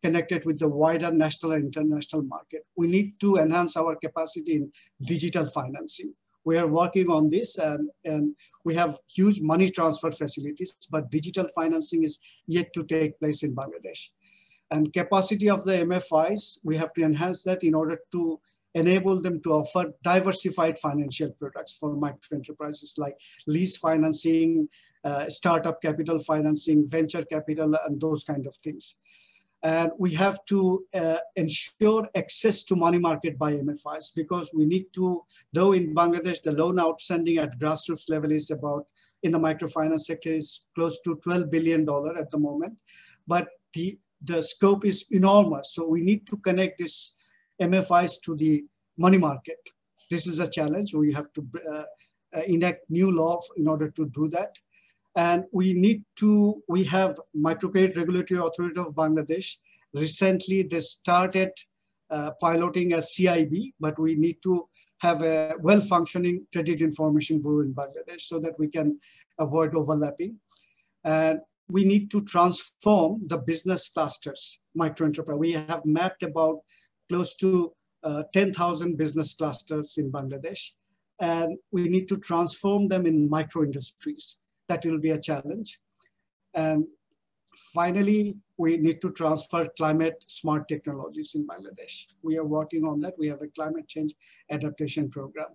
connected with the wider national and international market. We need to enhance our capacity in digital financing. We are working on this, and we have huge money transfer facilities, but digital financing is yet to take place in Bangladesh. And capacity of the MFIs, we have to enhance that in order to enable them to offer diversified financial products for micro enterprises like lease financing, startup capital financing, venture capital, and those kind of things. And we have to ensure access to money market by MFIs, because we need to, though in Bangladesh, the loan outstanding at grassroots level is about, in the microfinance sector, is close to $12 billion at the moment. but the scope is enormous. So we need to connect these MFIs to the money market. This is a challenge. We have to enact new law in order to do that. And we have Microcredit Regulatory Authority of Bangladesh. Recently, they started piloting a CIB, but we need to have a well-functioning credit information bureau in Bangladesh so that we can avoid overlapping. And we need to transform the business clusters, micro-enterprise. We have mapped about close to 10,000 business clusters in Bangladesh, and we need to transform them in micro-industries. That will be a challenge. And finally, we need to transfer climate smart technologies in Bangladesh. We are working on that. We have a climate change adaptation program.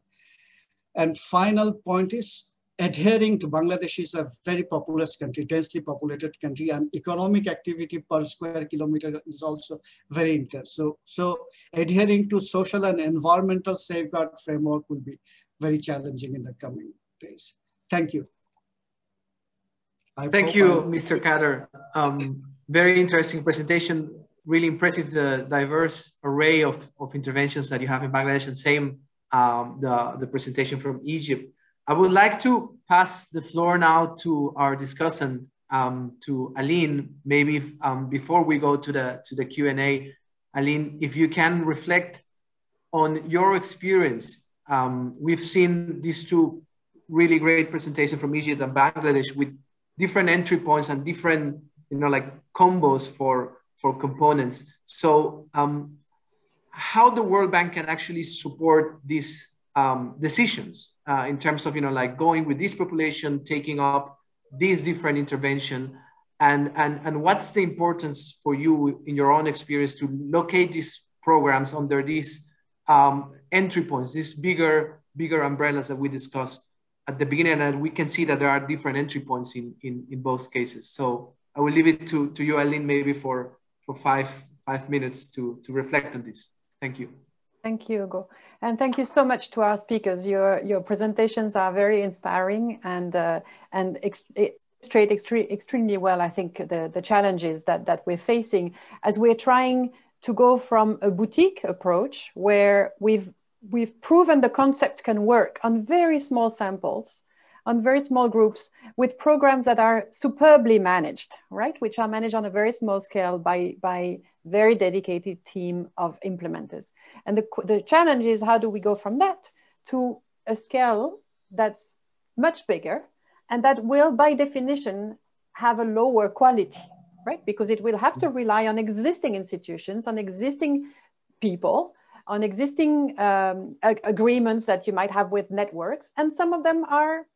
And final point is adhering to Bangladesh is a very populous country, densely populated country, and economic activity per square kilometer is also very intense. So adhering to social and environmental safeguard framework will be very challenging in the coming days. Thank you. Thank you, Mr. Kader. Very interesting presentation. Really impressive, the diverse array of interventions that you have in Bangladesh, and same the presentation from Egypt. I would like to pass the floor now to our discussant, to Aline. Maybe before we go to the Q&A, Aline, if you can reflect on your experience. We've seen these two really great presentations from Egypt and Bangladesh with different entry points and different, like combos for components. So how the World Bank can actually support these decisions in terms of, like going with this population, taking up these different intervention, and what's the importance for you in your own experience to locate these programs under these entry points, these bigger umbrellas that we discussed at the beginning, and we can see that there are different entry points in both cases. So I will leave it to you, Aline, maybe for 5 minutes to reflect on this. Thank you. Thank you, Hugo. And thank you so much to our speakers. Your presentations are very inspiring and illustrate extremely well, I think, the challenges that we're facing as we're trying to go from a boutique approach where we've proven the concept can work on very small samples, on very small groups, with programs that are superbly managed, right? Which are managed on a very small scale by very dedicated team of implementers. And the challenge is, how do we go from that to a scale that's much bigger and that will, by definition, have a lower quality, right? Because it will have to rely on existing institutions, on existing people, on existing agreements that you might have with networks. And some of them are,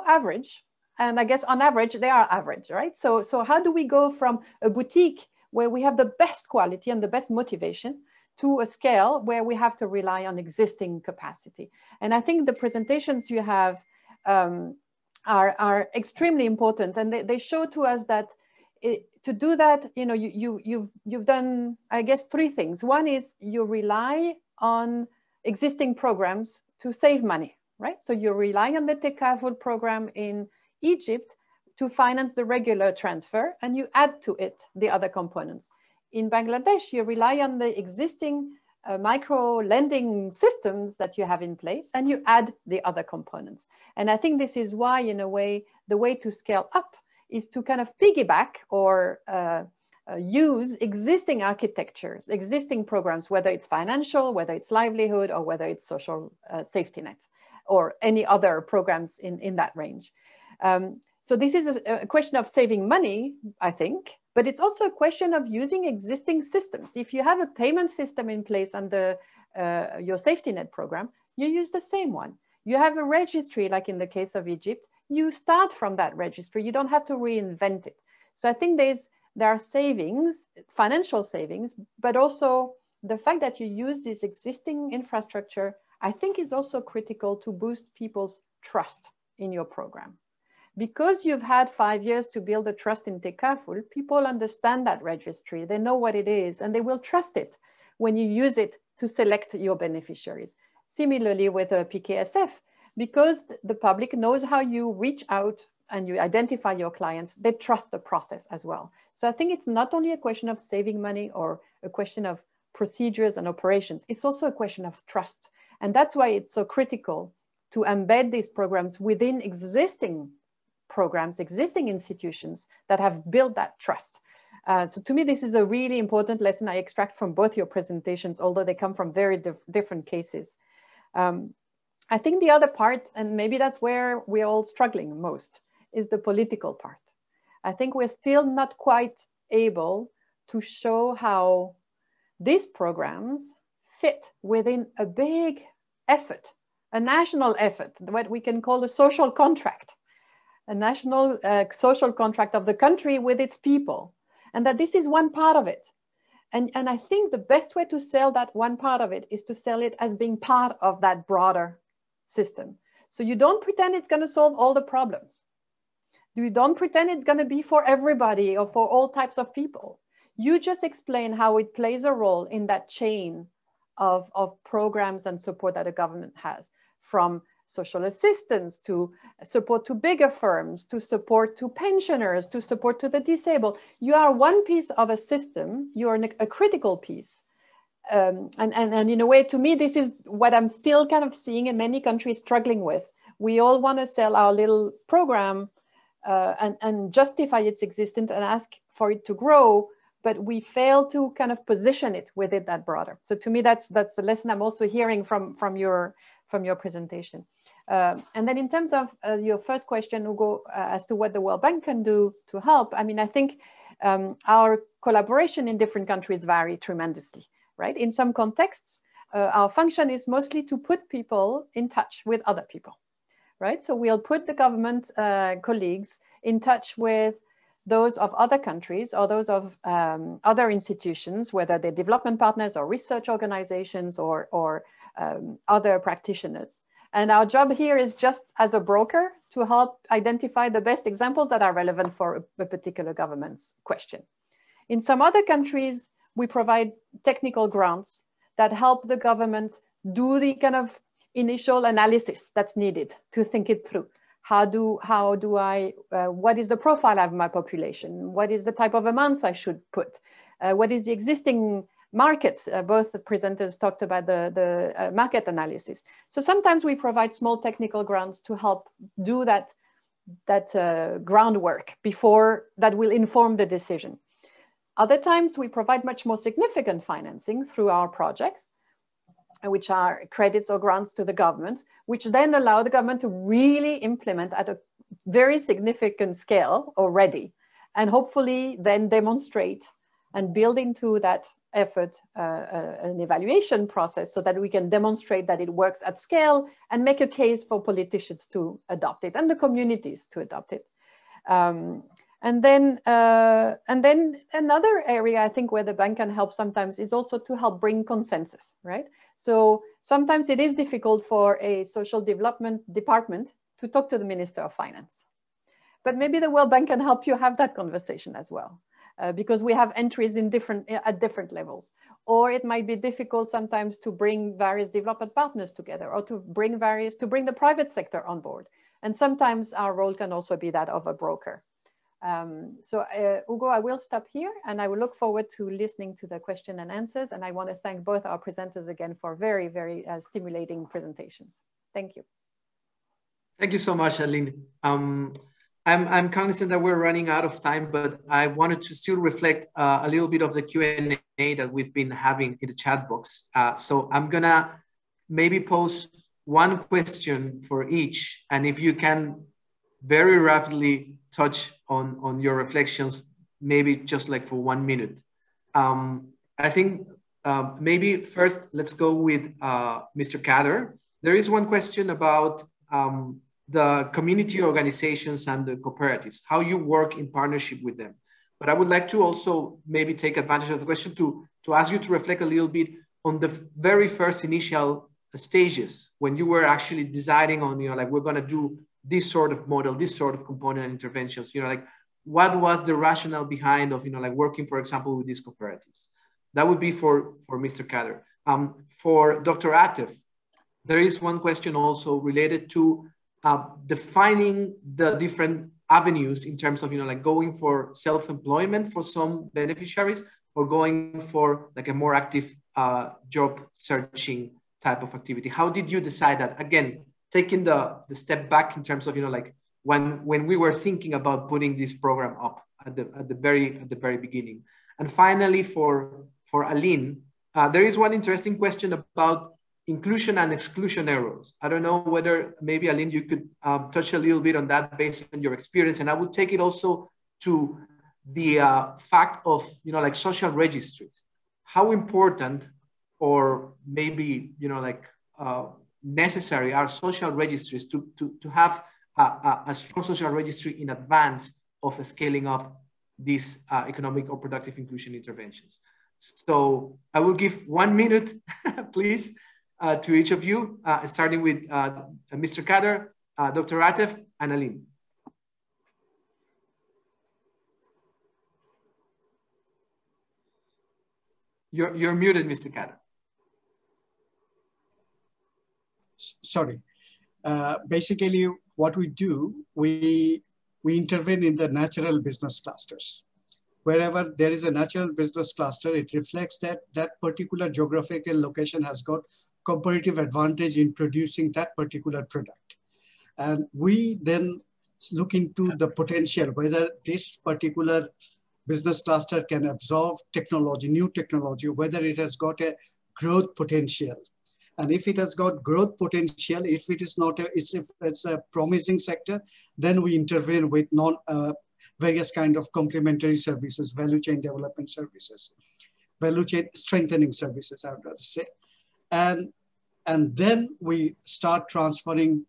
average. And I guess on average, they are average, right? So how do we go from a boutique where we have the best quality and the best motivation to a scale where we have to rely on existing capacity? And I think the presentations you have are extremely important. And they show to us that to do that, you've done, I guess, 3 things. One is you rely on existing programs to save money, right? So you rely on the Tekaful program in Egypt to finance the regular transfer, and you add to it the other components. In Bangladesh, you rely on the existing micro lending systems that you have in place, and you add the other components. And I think this is why, in a way, the way to scale up is to kind of piggyback or use existing architectures, existing programs, whether it's financial, whether it's livelihood, or whether it's social safety net, or any other programs in that range. So this is a question of saving money, I think, but it's also a question of using existing systems. If you have a payment system in place under your safety net program, you use the same one. You have a registry, like in the case of Egypt, you start from that registry. You don't have to reinvent it. So I think there are savings, financial savings, but also the fact that you use this existing infrastructure, I think is also critical to boost people's trust in your program. Because you've had 5 years to build the trust in Tekaful, people understand that registry, they know what it is, and they will trust it when you use it to select your beneficiaries. Similarly with a PKSF, because the public knows how you reach out and you identify your clients, they trust the process as well. So I think it's not only a question of saving money or a question of procedures and operations, it's also a question of trust. And that's why it's so critical to embed these programs within existing programs, existing institutions that have built that trust. So to me, this is a really important lesson I extract from both your presentations, although they come from very different cases. I think the other part, and maybe that's where we're all struggling most, is the political part. I think we're still not quite able to show how these programs fit within a big effort, a national effort, what we can call a social contract, a national social contract of the country with its people, and that this is one part of it. And I think the best way to sell that one part of it is to sell it as being part of that broader system. So you don't pretend it's going to solve all the problems. You don't pretend it's going to be for everybody or for all types of people. You just explain how it plays a role in that chain of programs and support that a government has, from social assistance to support to bigger firms, to support to pensioners, to support to the disabled. You are one piece of a system. You are a critical piece. And in a way, to me, this is what I'm still kind of seeing in many countries struggling with. We all want to sell our little program and justify its existence and ask for it to grow, but we fail to kind of position it within that broader. So to me, that's the lesson I'm also hearing from your presentation. And then in terms of your first question, Hugo, as to what the World Bank can do to help, I mean, I think our collaboration in different countries vary tremendously. Right? In some contexts, our function is mostly to put people in touch with other people, right? So we'll put the government colleagues in touch with those of other countries or those of other institutions, whether they're development partners or research organizations or other practitioners. And our job here is just as a broker to help identify the best examples that are relevant for a particular government's question. In some other countries, we provide technical grants that help the government do the kind of initial analysis that's needed to think it through. What is the profile of my population? What is the type of amounts I should put? What is the existing markets? Both the presenters talked about the market analysis. So sometimes we provide small technical grants to help do that groundwork before that will inform the decision. Other times we provide much more significant financing through our projects, which are credits or grants to the government, which then allow the government to really implement at a very significant scale already, and hopefully then demonstrate and build into that effort an evaluation process so that we can demonstrate that it works at scale and make a case for politicians to adopt it and the communities to adopt it. And then another area I think where the bank can help sometimes is also to help bring consensus, right? So sometimes it is difficult for a social development department to talk to the Minister of Finance. But maybe the World Bank can help you have that conversation as well, because we have entries at different levels. Or it might be difficult sometimes to bring various development partners together, or to bring the private sector on board. And sometimes our role can also be that of a broker. Hugo, I will stop here, and I will look forward to listening to the question and answers. And I want to thank both our presenters again for very, very stimulating presentations. Thank you. Thank you so much, Aline. I'm cognizant that we're running out of time, but I wanted to still reflect a little bit of the Q&A that we've been having in the chat box. So I'm gonna maybe pose one question for each, and if you can very rapidly touch on your reflections, maybe just like for 1 minute. I think maybe first let's go with Mr. Kader. There is one question about the community organizations and the cooperatives, how you work in partnership with them. But I would like to also maybe take advantage of the question to ask you to reflect a little bit on the very first initial stages when you were actually deciding on, like we're gonna do this sort of model, this sort of component and interventions, like what was the rationale behind of, like working, for example, with these cooperatives? That would be for Mr. Kader. For Dr. Atef, there is one question also related to defining the different avenues in terms of, like going for self-employment for some beneficiaries or going for like a more active job searching type of activity? How did you decide that? Again, taking the step back in terms of, like when we were thinking about putting this program up at the very beginning. And finally, for Aline, there is one interesting question about inclusion and exclusion errors. I don't know whether maybe, Aline, you could touch a little bit on that based on your experience. And I would take it also to the fact of, like social registries. How important or maybe, necessary are social registries to have a strong social registry in advance of scaling up these economic or productive inclusion interventions? So I will give 1 minute, please, to each of you, starting with Mr. Kader, Dr. Atef, and Aline. You're muted, Mr. Kader. Sorry. Basically, what we do, we intervene in the natural business clusters. Wherever there is a natural business cluster, it reflects that that particular geographical location has got comparative advantage in producing that particular product. And we then look into the potential, whether this particular business cluster can absorb technology, new technology, whether it has got a growth potential. And if it has got growth potential, if it is not, if it's a promising sector, then we intervene with various kind of complementary services, value chain development services, value chain strengthening services, I would rather say. And then we start transferring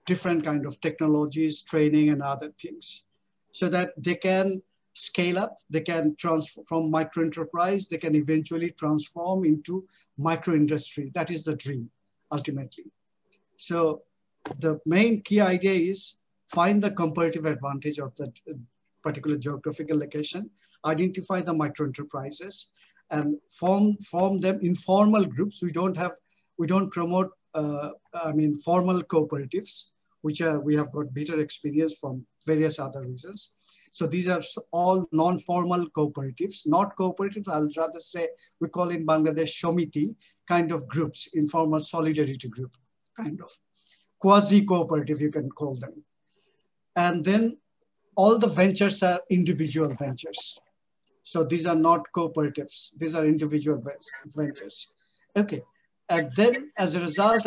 different kind of technologies, training and other things, so that they can scale up, they can transform from micro enterprise, they can eventually transform into micro industry. That is the dream, ultimately. So the main key idea is find the comparative advantage of that particular geographical location, identify the micro enterprises, and form them informal groups. We don't promote formal cooperatives, which we have got better experience from various other reasons. So these are all non-formal cooperatives, not cooperatives, I'll rather say, we call in Bangladesh Shomiti kind of groups, informal solidarity group, kind of quasi-cooperative, you can call them. And then all the ventures are individual ventures. So these are not cooperatives, these are individual ventures. Okay, and then as a result,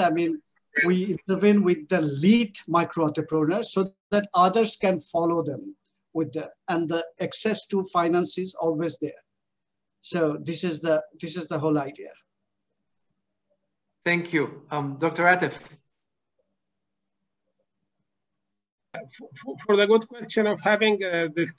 we intervene with the lead micro entrepreneurs so that others can follow them with the, and the access to finance is always there. So this is the whole idea. Thank you. Dr. Atef. For the good question of having this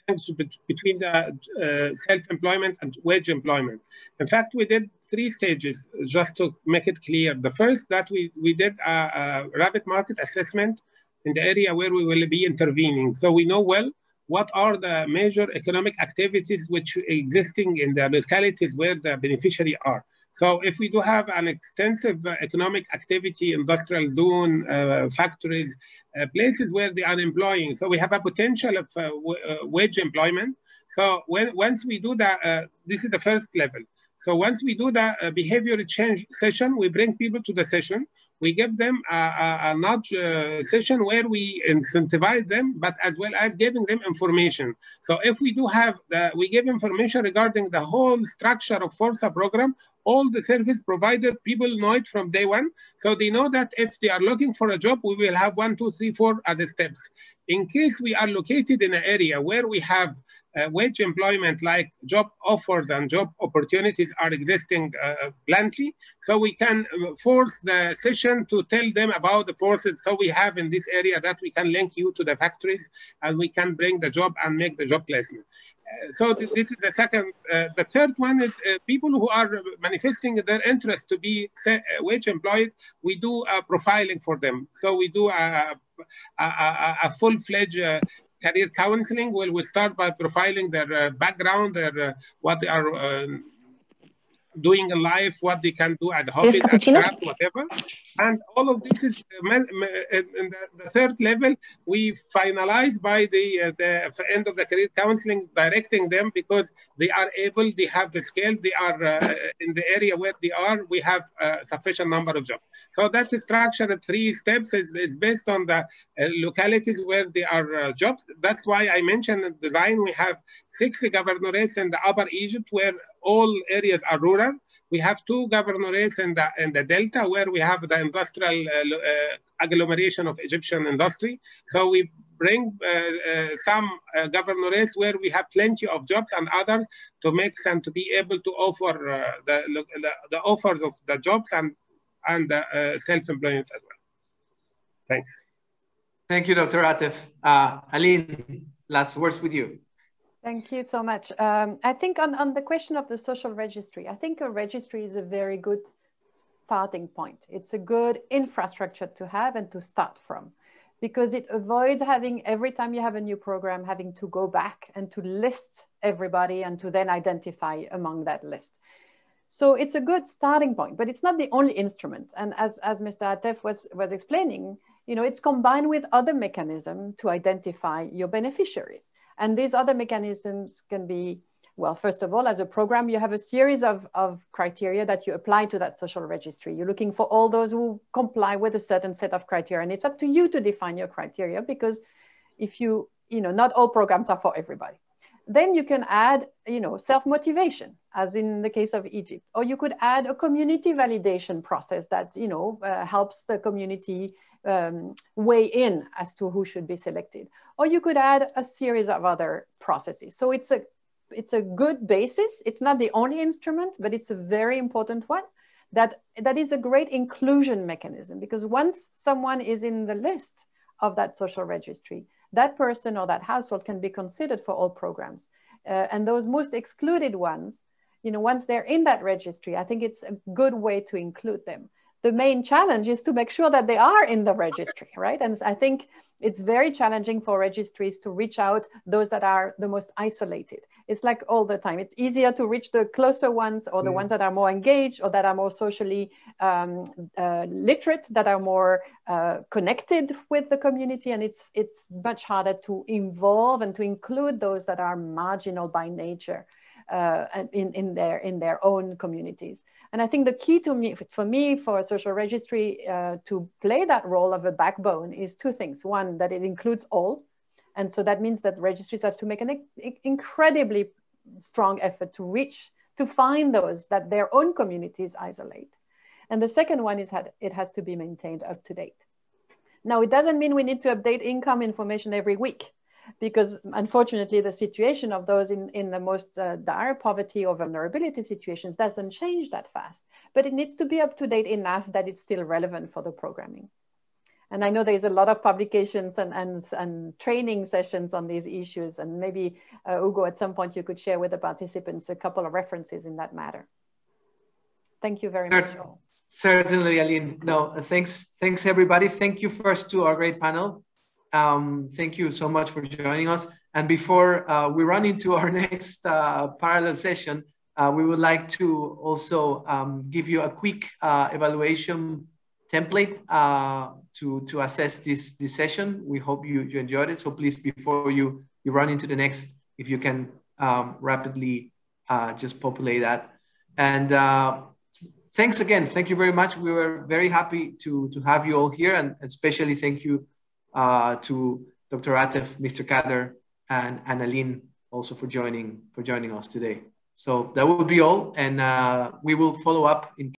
between the self-employment and wage employment. In fact, we did 3 stages, just to make it clear. The first, that we did a rapid market assessment in the area where we will be intervening. So we know well what are the major economic activities which are existing in the localities where the beneficiary are. So if we do have an extensive economic activity, industrial zone, factories, places where they are employing, so we have a potential of wage employment. So once we do that, this is the first level. So once we do the behavior change session, we bring people to the session. We give them a nudge session where we incentivize them, but as well as giving them information. So if we do have, we give information regarding the whole structure of Forza program, all the service provider, people know it from day one. So they know that if they are looking for a job, we will have 1, 2, 3, 4 other steps. In case we are located in an area where we have wage employment, like job offers and job opportunities are existing bluntly, so we can force the session to tell them about the forces so we have in this area that we can link you to the factories and we can bring the job and make the job placement. So this is the second. The third one is people who are manifesting their interest to be wage employed, we do profiling for them. So we do a full-fledged career counseling. Well, we start by profiling their background, their what they are doing in life, what they can do as hobbies, as craft, whatever. And all of this is in the third level, we finalize by the end of the career counseling, directing them because they are able, they have the skills, they are in the area where they are, we have a sufficient number of jobs. So that structure at 3 steps is based on the localities where there are jobs. That's why I mentioned in design, we have 6 governorates in the Upper Egypt where all areas are rural. We have 2 governorates in the Delta where we have the industrial agglomeration of Egyptian industry. So we bring some governorates where we have plenty of jobs and others to mix and to be able to offer the offers of the jobs and self-employment as well. Thanks. Thank you, Dr. Atef. Aline, last words with you. Thank you so much. I think on the question of the social registry, I think a registry is a very good starting point. It's a good infrastructure to have and to start from, because it avoids having, every time you have a new program, having to go back and to list everybody and to then identify among that list. So it's a good starting point, but it's not the only instrument. And as Mr. Atef was explaining, you know, it's combined with other mechanisms to identify your beneficiaries. And these other mechanisms can be, well, first of all, as a program, you have a series of criteria that you apply to that social registry. You're looking for all those who comply with a certain set of criteria. And it's up to you to define your criteria, because if you know, not all programs are for everybody. Then you can add, you know, self-motivation, as in the case of Egypt. Or you could add a community validation process that, you know, helps the community weigh in as to who should be selected. Or you could add a series of other processes. So it's a good basis. It's not the only instrument, but it's a very important one that is a great inclusion mechanism, because once someone is in the list of that social registry, that person or that household can be considered for all programs. And those most excluded ones, you know, once they're in that registry, I think it's a good way to include them. The main challenge is to make sure that they are in the registry, right? And I think it's very challenging for registries to reach out those that are the most isolated. It's like all the time. It's easier to reach the closer ones, or the ones that are more engaged, or that are more socially literate, that are more connected with the community. And it's much harder to involve and to include those that are marginal by nature in their own communities. And I think the key for a social registry to play that role of a backbone is 2 things. One, that it includes all. And so that means that registries have to make an incredibly strong effort to find those that their own communities isolate. And the second one is that it has to be maintained up to date. Now, it doesn't mean we need to update income information every week, because unfortunately the situation of those in the most dire poverty or vulnerability situations doesn't change that fast, but it needs to be up to date enough that it's still relevant for the programming. And I know there's a lot of publications and training sessions on these issues, and maybe Hugo, at some point you could share with the participants a couple of references in that matter. Thank you very much. Certainly, Aline. No, thanks everybody. Thank you first to our great panel. Thank you so much for joining us. And before we run into our next parallel session, we would like to also give you a quick evaluation template to assess this session. We hope you enjoyed it. So please, before you run into the next, if you can rapidly just populate that. And thanks again. Thank you very much. We were very happy to have you all here, and especially thank you to Dr. Atef, Mr. Kader, and Aline also for joining us today. So that will be all, and we will follow up in